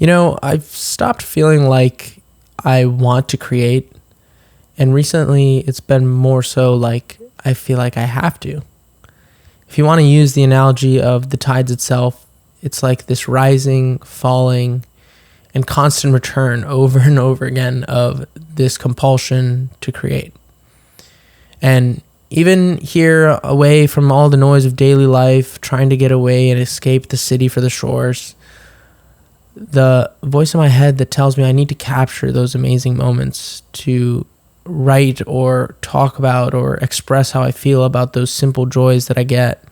I've stopped feeling like I want to create, and recently it's been more so like I feel like I have to. If you want to use the analogy of the tides itself, it's like this rising, falling, and constant return over and over again of this compulsion to create. And even here, away from all the noise of daily life, trying to get away and escape the city for the shores, the voice in my head that tells me I need to capture those amazing moments to write or talk about or express how I feel about those simple joys that I get.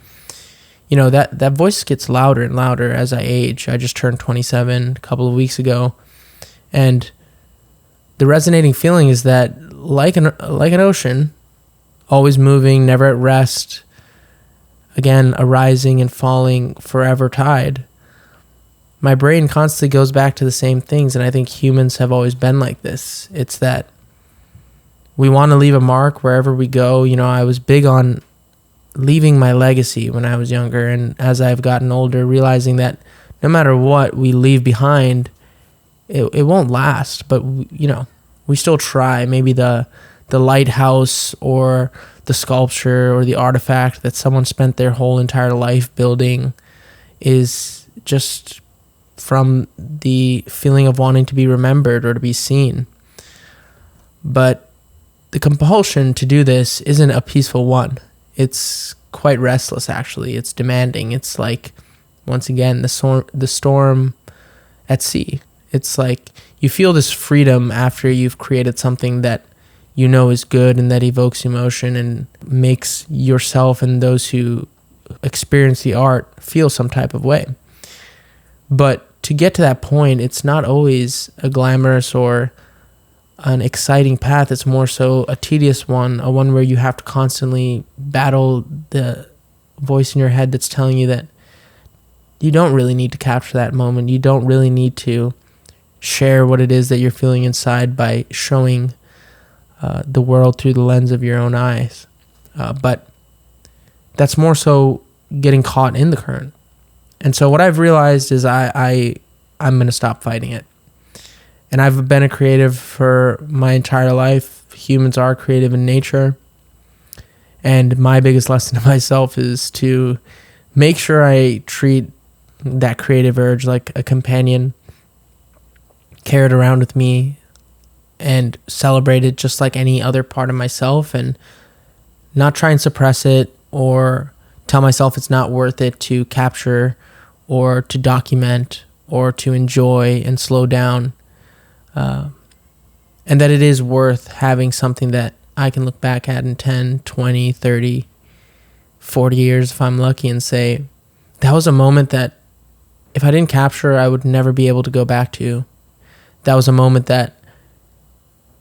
That voice gets louder and louder as I age. I just turned 27 a couple of weeks ago, and the resonating feeling is that like an ocean, always moving, never at rest, again, a rising and falling forever tide, my brain constantly goes back to the same things, and I think humans have always been like this. It's that we want to leave a mark wherever we go. I was big on leaving my legacy when I was younger, and as I've gotten older, realizing that no matter what we leave behind, it won't last, but we still try. Maybe the lighthouse or the sculpture or the artifact that someone spent their whole entire life building is just from the feeling of wanting to be remembered or to be seen. But the compulsion to do this isn't a peaceful one. It's quite restless, actually. It's demanding. It's like, once again, the storm at sea. It's like you feel this freedom after you've created something that is good and that evokes emotion and makes yourself and those who experience the art feel some type of way. But to get to that point, it's not always a glamorous or an exciting path. It's more so a tedious one, a one where you have to constantly battle the voice in your head that's telling you that you don't really need to capture that moment. You don't really need to share what it is that you're feeling inside by showing the world through the lens of your own eyes. But that's more so getting caught in the current. And so what I've realized is I'm going to stop fighting it. And I've been a creative for my entire life. Humans are creative in nature. And my biggest lesson to myself is to make sure I treat that creative urge like a companion, carry it around with me, and celebrate it just like any other part of myself, and not try and suppress it or tell myself it's not worth it to capture or to document or to enjoy and slow down. And that it is worth having something that I can look back at in 10, 20, 30, 40 years if I'm lucky and say, that was a moment that if I didn't capture, I would never be able to go back to. That was a moment that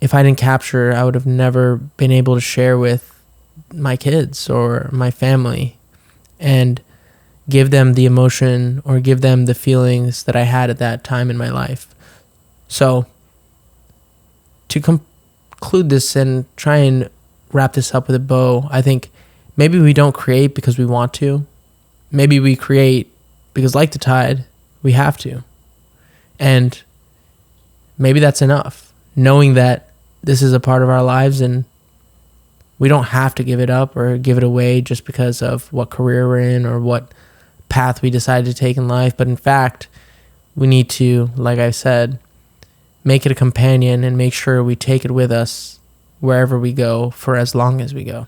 if I didn't capture, I would have never been able to share with my kids or my family and give them the emotion or give them the feelings that I had at that time in my life. So to conclude this and try and wrap this up with a bow, I think maybe we don't create because we want to. Maybe we create because, like the tide, we have to. And maybe that's enough, knowing that this is a part of our lives and we don't have to give it up or give it away just because of what career we're in or what path we decide to take in life. But in fact, we need to, like I said, make it a companion and make sure we take it with us wherever we go for as long as we go.